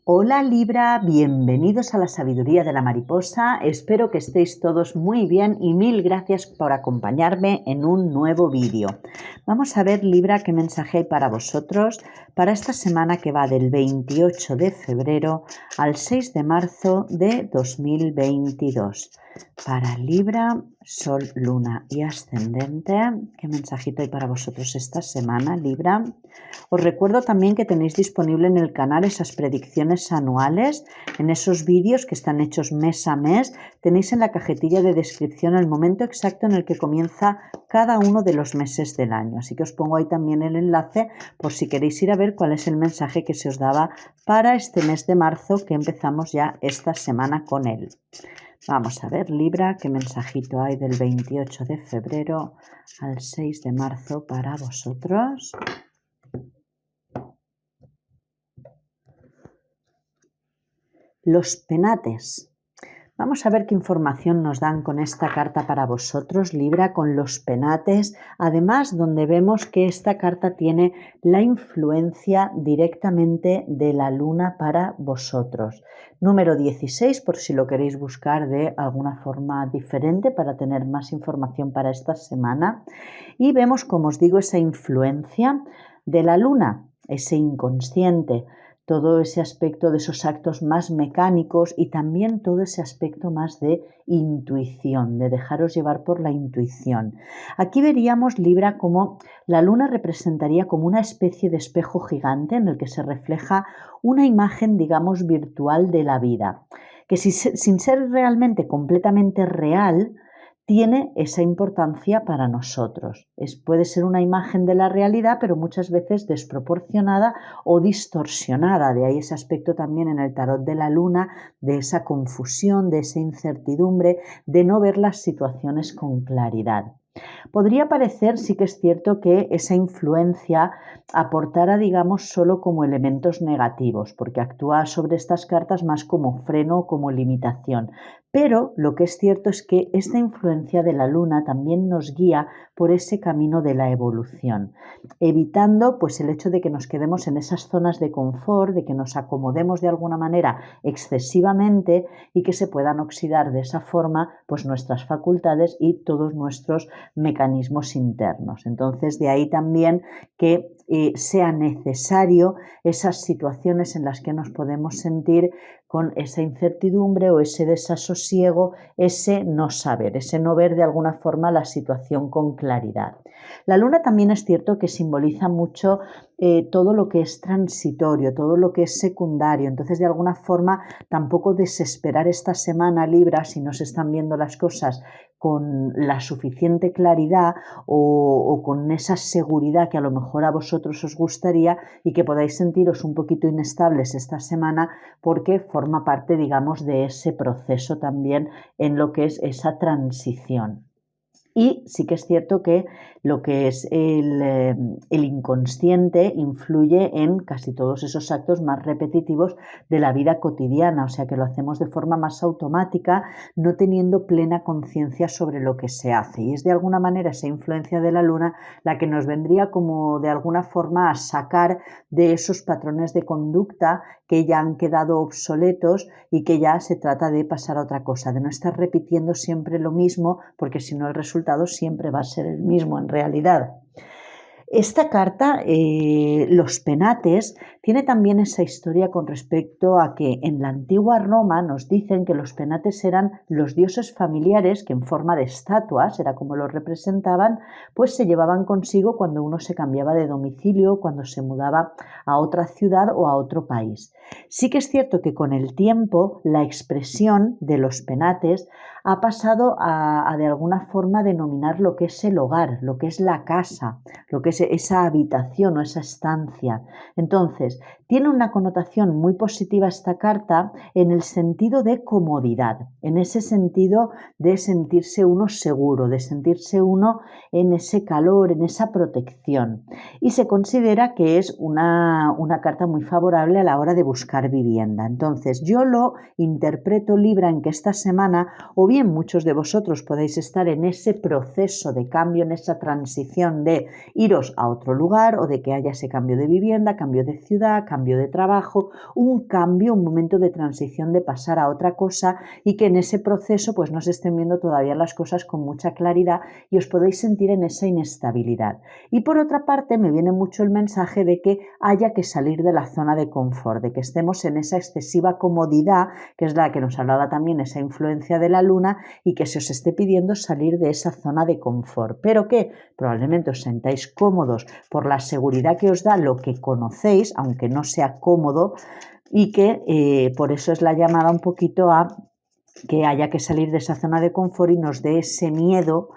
Hola Libra, bienvenidos a la sabiduría de la mariposa. Espero que estéis todos muy bien y mil gracias por acompañarme en un nuevo vídeo. Vamos a ver Libra qué mensaje hay para vosotros para esta semana que va del 28 de febrero al 6 de marzo de 2022. Para Libra, Sol, Luna y Ascendente, ¿qué mensajito hay para vosotros esta semana, Libra? Os recuerdo también que tenéis disponible en el canal esas predicciones anuales, en esos vídeos que están hechos mes a mes. Tenéis en la cajetilla de descripción el momento exacto en el que comienza cada uno de los meses del año. Así que os pongo ahí también el enlace por si queréis ir a ver cuál es el mensaje que se os daba para este mes de marzo, que empezamos ya esta semana con él. Vamos a ver, Libra, qué mensajito hay del 28 de febrero al 6 de marzo para vosotros. Los penates. Vamos a ver qué información nos dan con esta carta para vosotros, Libra, con los penates. Además, donde vemos que esta carta tiene la influencia directamente de la luna para vosotros. Número 16, por si lo queréis buscar de alguna forma diferente para tener más información para esta semana. Y vemos, como os digo, esa influencia de la luna, ese inconsciente, todo ese aspecto de esos actos más mecánicos y también todo ese aspecto más de intuición, de dejaros llevar por la intuición. Aquí veríamos, Libra, como la luna representaría como una especie de espejo gigante en el que se refleja una imagen, digamos, virtual de la vida, que sin ser realmente completamente real, tiene esa importancia para nosotros. Puede ser una imagen de la realidad, pero muchas veces desproporcionada o distorsionada. De ahí ese aspecto también en el tarot de la luna, de esa confusión, de esa incertidumbre, de no ver las situaciones con claridad. Podría parecer, sí que es cierto, que esa influencia aportara, digamos, solo como elementos negativos, porque actúa sobre estas cartas más como freno o como limitación. Pero lo que es cierto es que esta influencia de la luna también nos guía por ese camino de la evolución, evitando pues el hecho de que nos quedemos en esas zonas de confort, de que nos acomodemos de alguna manera excesivamente y que se puedan oxidar de esa forma pues nuestras facultades y todos nuestros mecanismos internos. Entonces, de ahí también que sea necesario esas situaciones en las que nos podemos sentir con esa incertidumbre o ese desasosiego, ese no saber, ese no ver de alguna forma la situación con claridad. La luna también es cierto que simboliza mucho todo lo que es transitorio, todo lo que es secundario. Entonces, de alguna forma, tampoco desesperar esta semana, Libra, si no se están viendo las cosas con la suficiente claridad o con esa seguridad que a lo mejor a vosotros os gustaría y que podáis sentiros un poquito inestables esta semana porque forma parte, digamos, de ese proceso también en lo que es esa transición. Y sí que es cierto que lo que es el inconsciente influye en casi todos esos actos más repetitivos de la vida cotidiana, o sea que lo hacemos de forma más automática, no teniendo plena conciencia sobre lo que se hace. Y es de alguna manera esa influencia de la luna la que nos vendría como de alguna forma a sacar de esos patrones de conducta que ya han quedado obsoletos y que ya se trata de pasar a otra cosa, de no estar repitiendo siempre lo mismo, porque si no el resultado siempre va a ser el mismo en realidad. Esta carta, los penates, tiene también esa historia con respecto a que en la antigua Roma nos dicen que los penates eran los dioses familiares que en forma de estatuas, era como los representaban, pues se llevaban consigo cuando uno se cambiaba de domicilio, cuando se mudaba a otra ciudad o a otro país. Sí que es cierto que con el tiempo la expresión de los penates ha pasado a de alguna forma denominar lo que es el hogar, lo que es la casa, lo que es esa habitación o esa estancia. Entonces, tiene una connotación muy positiva esta carta en el sentido de comodidad, en ese sentido de sentirse uno seguro, de sentirse uno en ese calor, en esa protección. Y se considera que es una carta muy favorable a la hora de buscar vivienda. Entonces, yo lo interpreto, Libra, en que esta semana, o bien muchos de vosotros podéis estar en ese proceso de cambio, en esa transición de iros a otro lugar o de que haya ese cambio de vivienda, cambio de ciudad, cambio cambio de trabajo, un cambio, un momento de transición de pasar a otra cosa y que en ese proceso pues no se estén viendo todavía las cosas con mucha claridad y os podéis sentir en esa inestabilidad. Y por otra parte me viene mucho el mensaje de que haya que salir de la zona de confort, de que estemos en esa excesiva comodidad, que es la que nos hablaba también esa influencia de la luna, y que se os esté pidiendo salir de esa zona de confort. Pero que probablemente os sentáis cómodos por la seguridad que os da lo que conocéis, aunque no sea cómodo, y que por eso es la llamada un poquito a que haya que salir de esa zona de confort y nos dé ese miedo,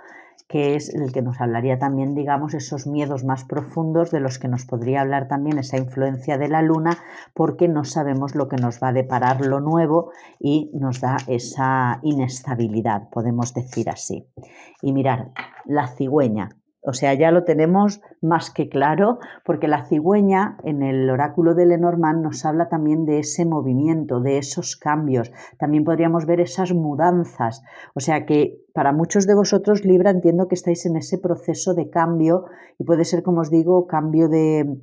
que es el que nos hablaría también, digamos, esos miedos más profundos de los que nos podría hablar también esa influencia de la luna, porque no sabemos lo que nos va a deparar lo nuevo y nos da esa inestabilidad, podemos decir así. Y mirad, la cigüeña. O sea, ya lo tenemos más que claro, porque la cigüeña en el oráculo de Lenormand nos habla también de ese movimiento, de esos cambios. También podríamos ver esas mudanzas. O sea que para muchos de vosotros, Libra, entiendo que estáis en ese proceso de cambio y puede ser, como os digo, cambio de...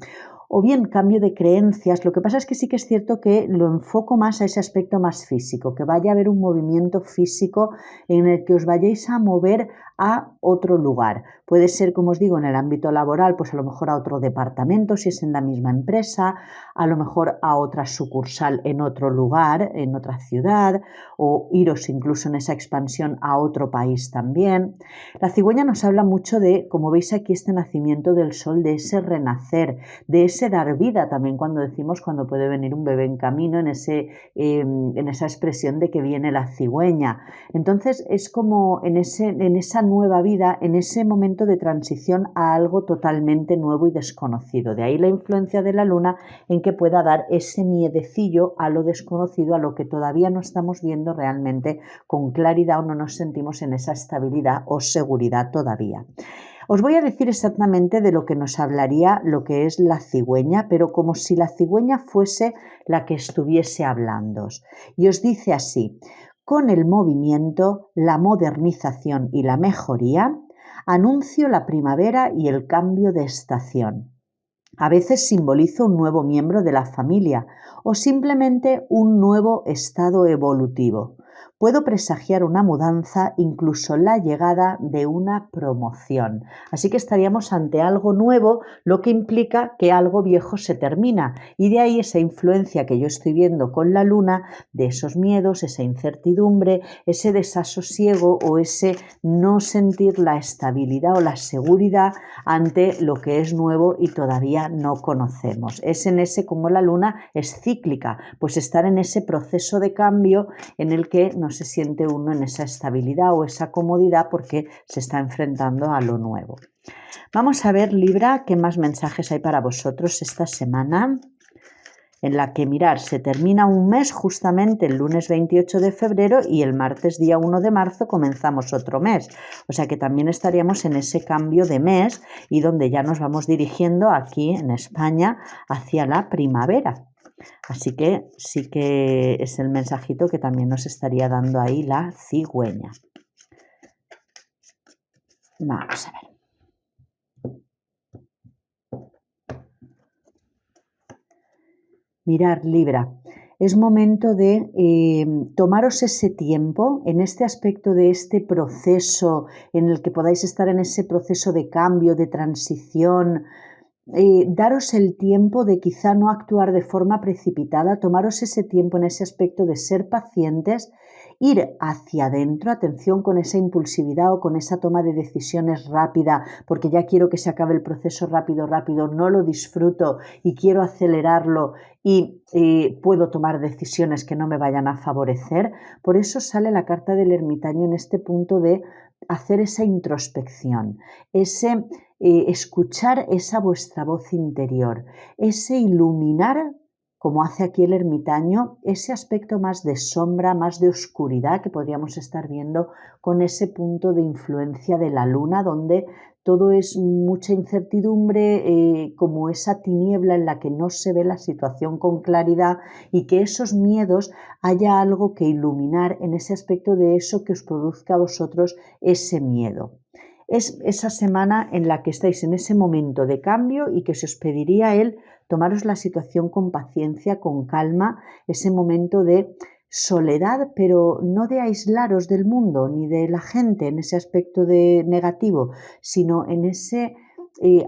o bien cambio de creencias. Lo que pasa es que sí que es cierto que lo enfoco más a ese aspecto más físico, que vaya a haber un movimiento físico en el que os vayáis a mover a otro lugar. Puede ser, como os digo, en el ámbito laboral, pues a lo mejor a otro departamento, si es en la misma empresa, a lo mejor a otra sucursal en otro lugar, en otra ciudad, o iros incluso en esa expansión a otro país también. La cigüeña nos habla mucho de, como veis aquí, este nacimiento del sol, de ese renacer, de ese dar vida también, cuando decimos cuando puede venir un bebé en camino, en esa expresión de que viene la cigüeña. Entonces es como en esa nueva vida, en ese momento de transición a algo totalmente nuevo y desconocido. De ahí la influencia de la luna en que pueda dar ese miedecillo a lo desconocido, a lo que todavía no estamos viendo realmente con claridad o no nos sentimos en esa estabilidad o seguridad todavía. Os voy a decir exactamente de lo que nos hablaría lo que es la cigüeña, pero como si la cigüeña fuese la que estuviese hablándoos. Y os dice así: con el movimiento, la modernización y la mejoría, anuncio la primavera y el cambio de estación. A veces simbolizo un nuevo miembro de la familia o simplemente un nuevo estado evolutivo. Puedo presagiar una mudanza, incluso la llegada de una promoción. Así que estaríamos ante algo nuevo, lo que implica que algo viejo se termina. Y de ahí esa influencia que yo estoy viendo con la luna, de esos miedos, esa incertidumbre, ese desasosiego o ese no sentir la estabilidad o la seguridad ante lo que es nuevo y todavía no conocemos. Es en ese, como la luna es cíclica, pues estar en ese proceso de cambio en el que no se siente uno en esa estabilidad o esa comodidad porque se está enfrentando a lo nuevo. Vamos a ver, Libra, qué más mensajes hay para vosotros esta semana, en la que, mirar, se termina un mes justamente el lunes 28 de febrero y el martes día 1 de marzo comenzamos otro mes. O sea que también estaríamos en ese cambio de mes y donde ya nos vamos dirigiendo aquí en España hacia la primavera. Así que sí que es el mensajito que también nos estaría dando ahí la cigüeña. Vamos a ver. Mirar, Libra, es momento de tomaros ese tiempo en este aspecto de este proceso en el que podáis estar en ese proceso de cambio, de transición. Daros el tiempo de quizá no actuar de forma precipitada, tomaros ese tiempo en ese aspecto de ser pacientes, ir hacia adentro, atención con esa impulsividad o con esa toma de decisiones rápida, porque ya quiero que se acabe el proceso rápido, no lo disfruto y quiero acelerarlo y puedo tomar decisiones que no me vayan a favorecer. Por eso sale la carta del ermitaño en este punto de hacer esa introspección, ese escuchar esa vuestra voz interior, ese iluminar, como hace aquí el ermitaño, ese aspecto más de sombra, más de oscuridad que podríamos estar viendo con ese punto de influencia de la luna, donde todo es mucha incertidumbre, como esa tiniebla en la que no se ve la situación con claridad, y que esos miedos haya algo que iluminar en ese aspecto de eso que os produzca a vosotros ese miedo. es esa semana en la que estáis en ese momento de cambio y que se os pediría a él tomaros la situación con paciencia, con calma, ese momento de soledad, pero no de aislaros del mundo ni de la gente en ese aspecto de negativo, sino en ese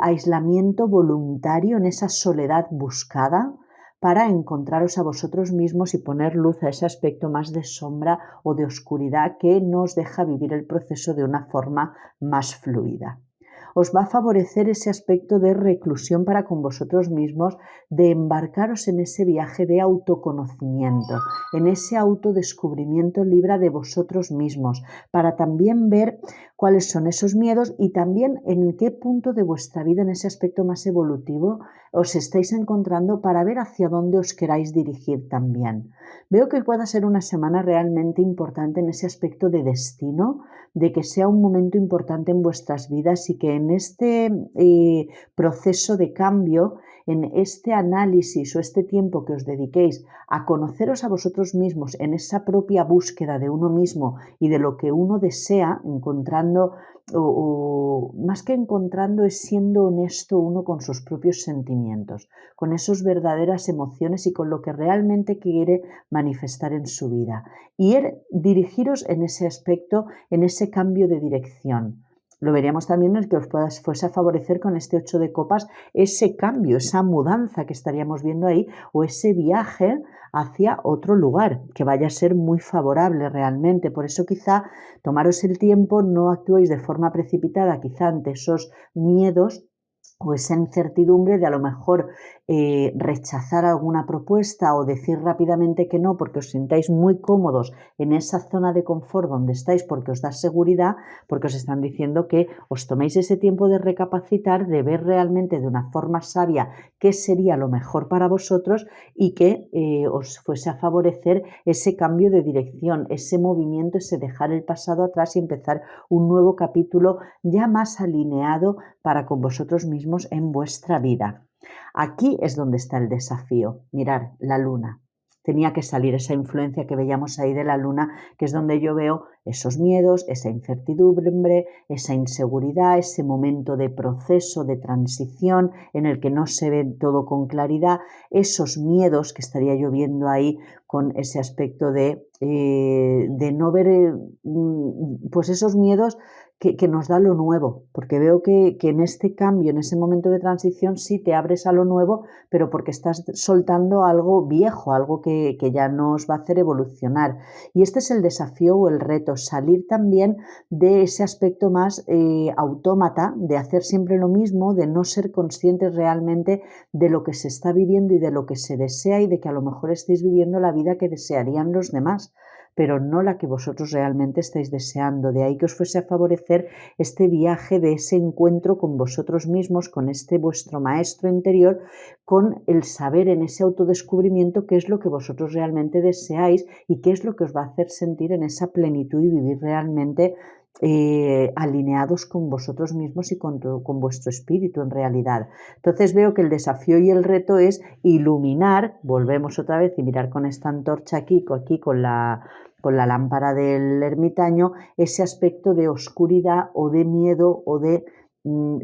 aislamiento voluntario, en esa soledad buscada para encontraros a vosotros mismos y poner luz a ese aspecto más de sombra o de oscuridad que nos deja vivir el proceso de una forma más fluida. Os va a favorecer ese aspecto de reclusión para con vosotros mismos, de embarcaros en ese viaje de autoconocimiento, en ese autodescubrimiento libre de vosotros mismos, para también ver cuáles son esos miedos y también en qué punto de vuestra vida, en ese aspecto más evolutivo, os estáis encontrando para ver hacia dónde os queráis dirigir también. Veo que pueda ser una semana realmente importante en ese aspecto de destino, de que sea un momento importante en vuestras vidas y que en este proceso de cambio, en este análisis o este tiempo que os dediquéis a conoceros a vosotros mismos en esa propia búsqueda de uno mismo y de lo que uno desea, encontrando o más que encontrando es siendo honesto uno con sus propios sentimientos, con esas verdaderas emociones y con lo que realmente quiere manifestar en su vida. Y dirigiros en ese aspecto, en ese cambio de dirección. Lo veríamos también en el que os fuese a favorecer con este 8 de copas ese cambio, esa mudanza que estaríamos viendo ahí o ese viaje hacia otro lugar que vaya a ser muy favorable realmente. Por eso quizá tomaros el tiempo, no actuéis de forma precipitada quizá ante esos miedos o esa incertidumbre de a lo mejor rechazar alguna propuesta o decir rápidamente que no porque os sintáis muy cómodos en esa zona de confort donde estáis porque os da seguridad, porque os están diciendo que os toméis ese tiempo de recapacitar, de ver realmente de una forma sabia qué sería lo mejor para vosotros y que os fuese a favorecer ese cambio de dirección, ese movimiento, ese dejar el pasado atrás y empezar un nuevo capítulo ya más alineado para con vosotros mismos en vuestra vida. Aquí es donde está el desafío. Mirar, la luna. Tenía que salir esa influencia que veíamos ahí de la luna, que es donde yo veo esos miedos, esa incertidumbre, esa inseguridad, ese momento de proceso, de transición en el que no se ve todo con claridad, esos miedos que estaría yo viendo ahí con ese aspecto de no ver, pues esos miedos que nos da lo nuevo, porque veo que en este cambio, en ese momento de transición, sí te abres a lo nuevo, pero porque estás soltando algo viejo, algo que ya no os va a hacer evolucionar. Y este es el desafío o el reto, salir también de ese aspecto más autómata, de hacer siempre lo mismo, de no ser conscientes realmente de lo que se está viviendo y de lo que se desea y de que a lo mejor estéis viviendo la vida que desearían los demás, pero no la que vosotros realmente estáis deseando. De ahí que os fuese a favorecer este viaje de ese encuentro con vosotros mismos, con este vuestro maestro interior, con el saber en ese autodescubrimiento qué es lo que vosotros realmente deseáis y qué es lo que os va a hacer sentir en esa plenitud y vivir realmente alineados con vosotros mismos y con vuestro espíritu en realidad. Entonces veo que el desafío y el reto es iluminar, volvemos otra vez y mirar con esta antorcha aquí con la lámpara del ermitaño, ese aspecto de oscuridad o de miedo o de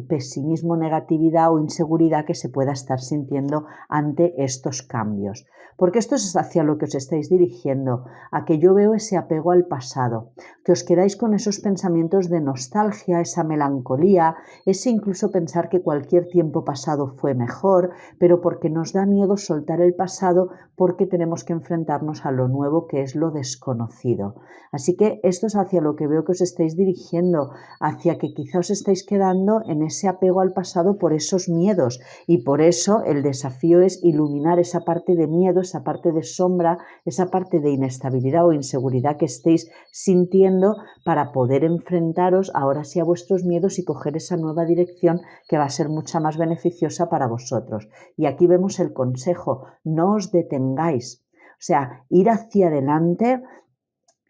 pesimismo, negatividad o inseguridad que se pueda estar sintiendo ante estos cambios. Porque esto es hacia lo que os estáis dirigiendo, a que yo veo ese apego al pasado, que os quedáis con esos pensamientos de nostalgia, esa melancolía, ese incluso pensar que cualquier tiempo pasado fue mejor, pero porque nos da miedo soltar el pasado porque tenemos que enfrentarnos a lo nuevo que es lo desconocido. Así que esto es hacia lo que veo que os estáis dirigiendo, hacia que quizá os estáis quedando en ese apego al pasado por esos miedos y por eso el desafío es iluminar esa parte de miedo, esa parte de sombra, esa parte de inestabilidad o inseguridad que estéis sintiendo para poder enfrentaros ahora sí a vuestros miedos y coger esa nueva dirección que va a ser mucha más beneficiosa para vosotros. Y aquí vemos el consejo, no os detengáis, o sea, ir hacia adelante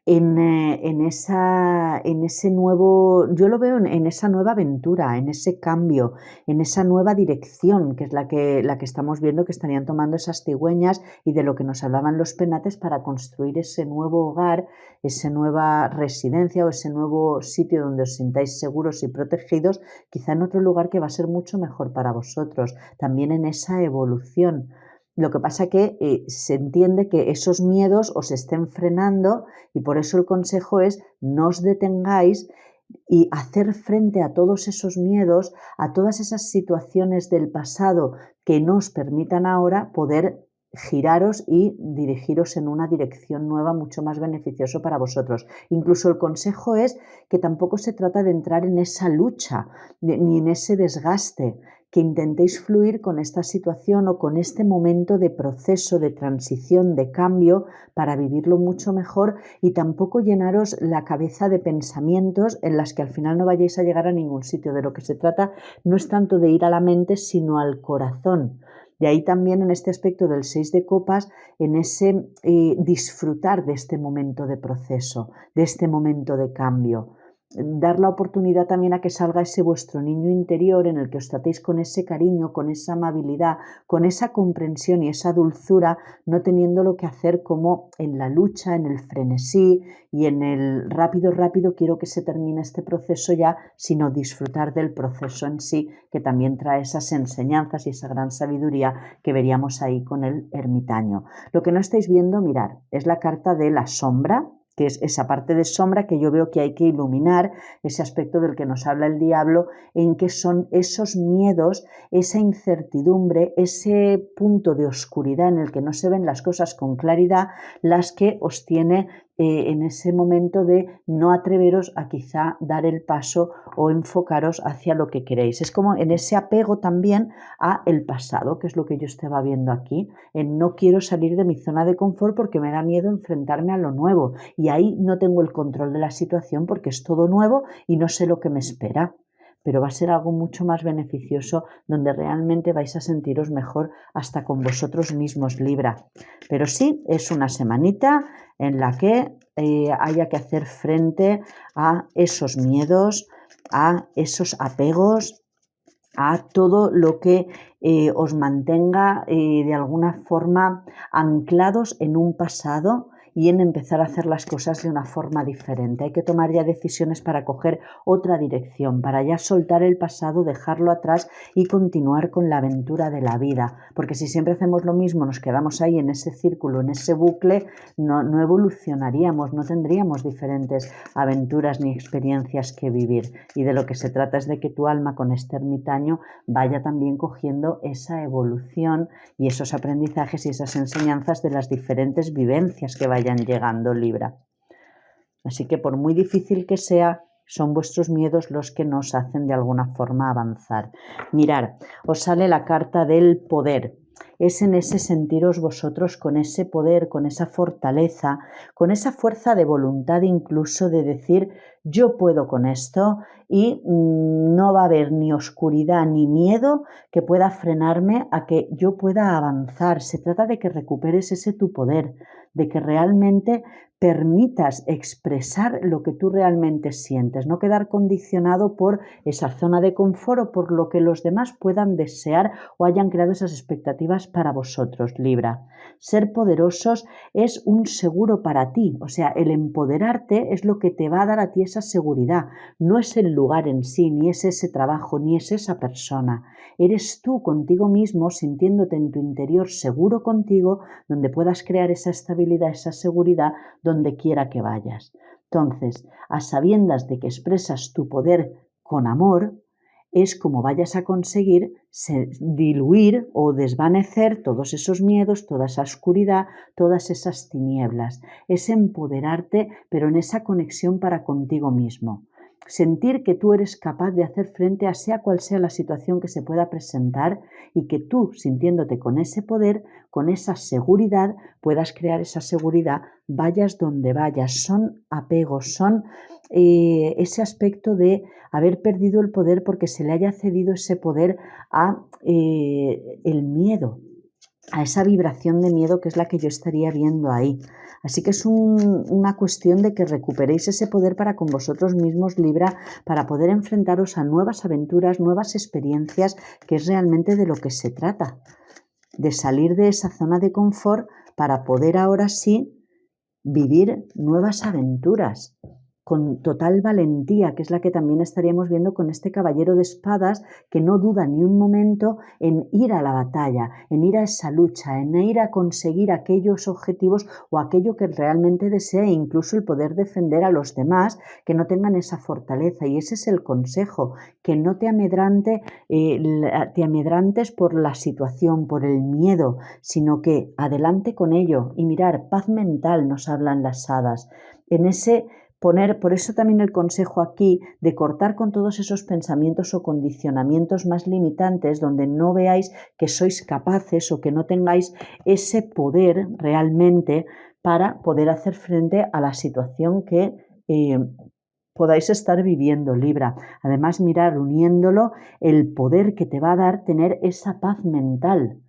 en ese nuevo, yo lo veo en esa nueva aventura, en ese cambio, en esa nueva dirección, que es la que estamos viendo que estarían tomando esas cigüeñas y de lo que nos hablaban los penates para construir ese nuevo hogar, esa nueva residencia o ese nuevo sitio donde os sintáis seguros y protegidos, quizá en otro lugar que va a ser mucho mejor para vosotros, también en esa evolución. Lo que pasa que se entiende que esos miedos os estén frenando y por eso el consejo es no os detengáis y hacer frente a todos esos miedos, a todas esas situaciones del pasado que no os permitan ahora poder giraros y dirigiros en una dirección nueva mucho más beneficioso para vosotros. Incluso el consejo es que tampoco se trata de entrar en esa lucha ni en ese desgaste, que intentéis fluir con esta situación o con este momento de proceso, de transición, de cambio para vivirlo mucho mejor y tampoco llenaros la cabeza de pensamientos en las que al final no vayáis a llegar a ningún sitio. De lo que se trata no es tanto de ir a la mente, sino al corazón. De ahí también en este aspecto del 6 de copas, en ese disfrutar de este momento de proceso, de este momento de cambio. Dar la oportunidad también a que salga ese vuestro niño interior en el que os tratéis con ese cariño, con esa amabilidad, con esa comprensión y esa dulzura, no teniéndolo que hacer como en la lucha, en el frenesí y en el rápido, rápido, quiero que se termine este proceso ya, sino disfrutar del proceso en sí, que también trae esas enseñanzas y esa gran sabiduría que veríamos ahí con el ermitaño. Lo que no estáis viendo, mirad, es la carta de la sombra, que es esa parte de sombra que yo veo que hay que iluminar, ese aspecto del que nos habla el diablo, en que son esos miedos, esa incertidumbre, ese punto de oscuridad en el que no se ven las cosas con claridad, las que os tiene en ese momento de no atreveros a quizá dar el paso o enfocaros hacia lo que queréis. Es como en ese apego también a el pasado, que es lo que yo estaba viendo aquí, en no quiero salir de mi zona de confort porque me da miedo enfrentarme a lo nuevo y ahí no tengo el control de la situación porque es todo nuevo y no sé lo que me espera. Pero va a ser algo mucho más beneficioso donde realmente vais a sentiros mejor hasta con vosotros mismos, Libra. Pero sí, es una semanita en la que haya que hacer frente a esos miedos, a esos apegos, a todo lo que os mantenga de alguna forma anclados en un pasado y en empezar a hacer las cosas de una forma diferente. Hay que tomar ya decisiones para coger otra dirección, para ya soltar el pasado, dejarlo atrás y continuar con la aventura de la vida. Porque si siempre hacemos lo mismo, nos quedamos ahí en ese círculo, en ese bucle, no evolucionaríamos, no tendríamos diferentes aventuras ni experiencias que vivir. Y de lo que se trata es de que tu alma con este ermitaño vaya también cogiendo esa evolución y esos aprendizajes y esas enseñanzas de las diferentes vivencias que vayan llegando, Libra. Así que por muy difícil que sea, son vuestros miedos los que nos hacen de alguna forma avanzar. Mirad, os sale la carta del poder. Es en ese sentiros vosotros con ese poder, con esa fortaleza, con esa fuerza de voluntad incluso de decir yo puedo con esto y no va a haber ni oscuridad ni miedo que pueda frenarme a que yo pueda avanzar. Se trata de que recuperes ese tu poder, de que realmente permitas expresar lo que tú realmente sientes, no quedar condicionado por esa zona de confort o por lo que los demás puedan desear o hayan creado esas expectativas para vosotros, Libra. Ser poderosos es un seguro para ti, o sea, el empoderarte es lo que te va a dar a ti esa seguridad, no es el lugar en sí, ni es ese trabajo, ni es esa persona. Eres tú contigo mismo sintiéndote en tu interior seguro contigo, donde puedas crear esa estabilidad, esa seguridad, donde quiera que vayas. Entonces, a sabiendas de que expresas tu poder con amor, es como vayas a conseguir diluir o desvanecer todos esos miedos, toda esa oscuridad, todas esas tinieblas. Es empoderarte, pero en esa conexión para contigo mismo. Sentir que tú eres capaz de hacer frente a sea cual sea la situación que se pueda presentar y que tú, sintiéndote con ese poder, con esa seguridad, puedas crear esa seguridad, vayas donde vayas. Son apegos, son ese aspecto de haber perdido el poder porque se le haya cedido ese poder a el miedo. a esa vibración de miedo que es la que yo estaría viendo ahí. Así que es una cuestión de que recuperéis ese poder para con vosotros mismos, Libra, para poder enfrentaros a nuevas aventuras, nuevas experiencias, que es realmente de lo que se trata. De salir de esa zona de confort para poder ahora sí vivir nuevas aventuras con total valentía, que es la que también estaríamos viendo con este caballero de espadas, que no duda ni un momento en ir a la batalla, en ir a esa lucha, en ir a conseguir aquellos objetivos o aquello que realmente desea, e incluso el poder defender a los demás que no tengan esa fortaleza. Y ese es el consejo, que no te amedrantes por la situación, por el miedo, sino que adelante con ello. Y mirar, paz mental nos hablan las hadas. En ese por eso también el consejo aquí de cortar con todos esos pensamientos o condicionamientos más limitantes donde no veáis que sois capaces o que no tengáis ese poder realmente para poder hacer frente a la situación que podáis estar viviendo, Libra. Además, mirar, uniéndolo, el poder que te va a dar tener esa paz mental.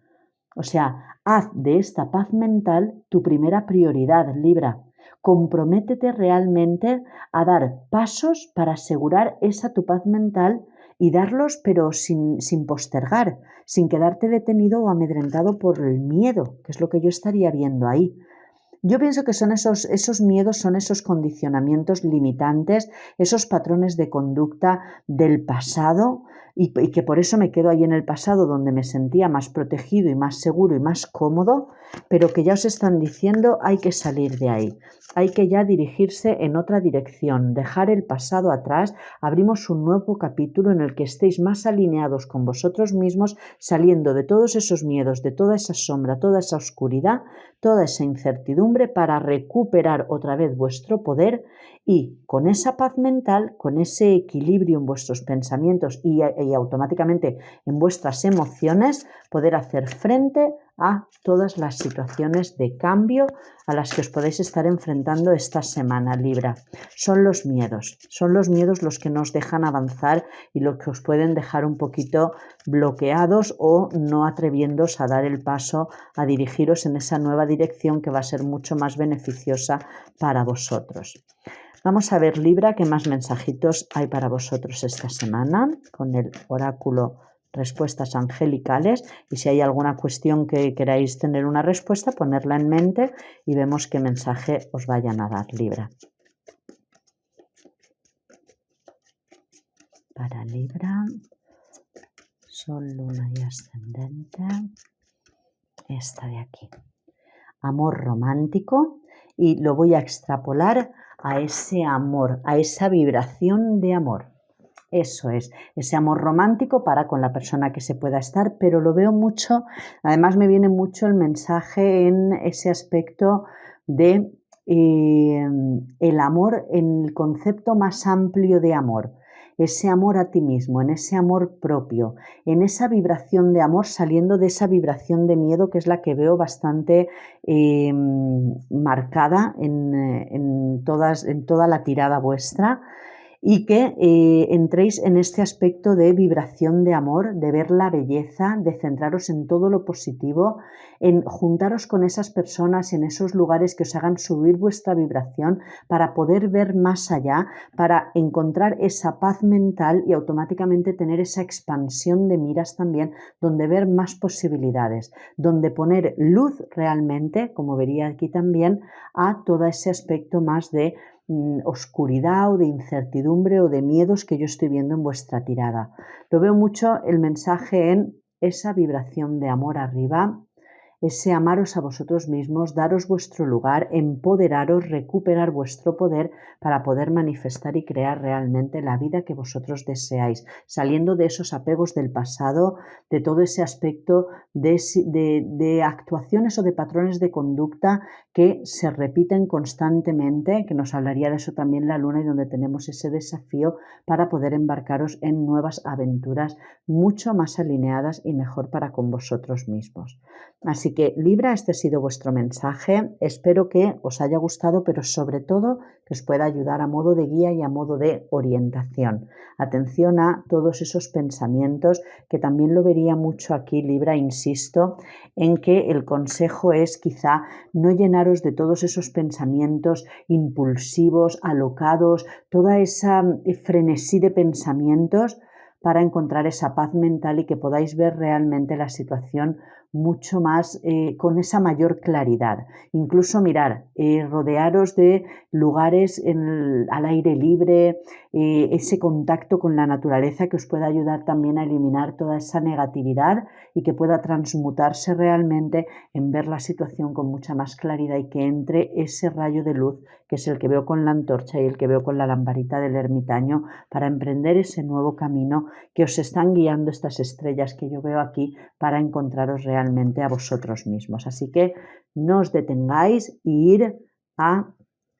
O sea, haz de esta paz mental tu primera prioridad, Libra. Comprométete realmente a dar pasos para asegurar esa tu paz mental y darlos pero sin postergar, sin quedarte detenido o amedrentado por el miedo, que es lo que yo estaría viendo ahí. Yo pienso que son esos miedos, son esos condicionamientos limitantes, esos patrones de conducta del pasado y que por eso me quedo ahí en el pasado donde me sentía más protegido y más seguro y más cómodo, pero que ya os están diciendo hay que salir de ahí, hay que ya dirigirse en otra dirección, dejar el pasado atrás, abrimos un nuevo capítulo en el que estéis más alineados con vosotros mismos, saliendo de todos esos miedos, de toda esa sombra, toda esa oscuridad, toda esa incertidumbre para recuperar otra vez vuestro poder y con esa paz mental, con ese equilibrio en vuestros pensamientos y automáticamente en vuestras emociones, poder hacer frente a todas las situaciones de cambio a las que os podéis estar enfrentando esta semana, Libra. Son los miedos los que nos dejan avanzar y los que os pueden dejar un poquito bloqueados o no atreviéndoos a dar el paso a dirigiros en esa nueva dirección que va a ser mucho más beneficiosa para vosotros. Vamos a ver, Libra, qué más mensajitos hay para vosotros esta semana con el oráculo respuestas angelicales, y si hay alguna cuestión que queráis tener una respuesta, ponerla en mente y vemos qué mensaje os vayan a dar, Libra. Para Libra, Sol, Luna y Ascendente, esta de aquí. Amor romántico, y lo voy a extrapolar a ese amor, a esa vibración de amor. Eso es, ese amor romántico para con la persona que se pueda estar, pero lo veo mucho, además me viene mucho el mensaje en ese aspecto de el amor en el concepto más amplio de amor. Ese amor a ti mismo, en ese amor propio, en esa vibración de amor, saliendo de esa vibración de miedo que es la que veo bastante marcada en toda la tirada vuestra, y que entréis en este aspecto de vibración de amor, de ver la belleza, de centraros en todo lo positivo, en juntaros con esas personas, en esos lugares que os hagan subir vuestra vibración para poder ver más allá, para encontrar esa paz mental y automáticamente tener esa expansión de miras también, donde ver más posibilidades, donde poner luz realmente, como vería aquí también, a todo ese aspecto más de oscuridad o de incertidumbre o de miedos que yo estoy viendo en vuestra tirada. Lo veo mucho el mensaje en esa vibración de amor arriba, ese amaros a vosotros mismos, daros vuestro lugar, empoderaros, recuperar vuestro poder para poder manifestar y crear realmente la vida que vosotros deseáis, saliendo de esos apegos del pasado, de todo ese aspecto de actuaciones o de patrones de conducta que se repiten constantemente, que nos hablaría de eso también la luna, y donde tenemos ese desafío para poder embarcaros en nuevas aventuras mucho más alineadas y mejor para con vosotros mismos. Así que Libra, este ha sido vuestro mensaje. Espero que os haya gustado, pero sobre todo que os pueda ayudar a modo de guía y a modo de orientación. Atención a todos esos pensamientos, que también lo vería mucho aquí, Libra, insisto, en que el consejo es quizá no llenaros de todos esos pensamientos impulsivos, alocados, toda esa frenesí de pensamientos para encontrar esa paz mental y que podáis ver realmente la situación mucho más con esa mayor claridad. Incluso mirar, rodearos de lugares al aire libre, ese contacto con la naturaleza que os pueda ayudar también a eliminar toda esa negatividad y que pueda transmutarse realmente en ver la situación con mucha más claridad y que entre ese rayo de luz que es el que veo con la antorcha y el que veo con la lamparita del ermitaño para emprender ese nuevo camino que os están guiando estas estrellas que yo veo aquí para encontraros realmente a vosotros mismos. Así que no os detengáis y ir a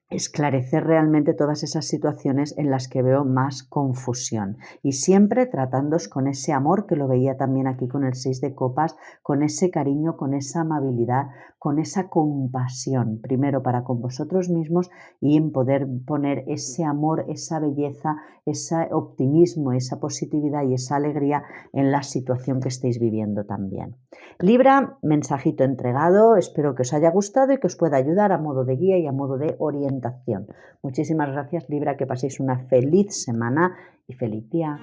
esclarecer realmente todas esas situaciones en las que veo más confusión y siempre tratándoos con ese amor que lo veía también aquí con el 6 de copas, con ese cariño, con esa amabilidad, con esa compasión, primero para con vosotros mismos y en poder poner ese amor, esa belleza, ese optimismo, esa positividad y esa alegría en la situación que estéis viviendo también. Libra, mensajito entregado, espero que os haya gustado y que os pueda ayudar a modo de guía y a modo de orientación. Muchísimas gracias, Libra, que paséis una feliz semana y feliz día.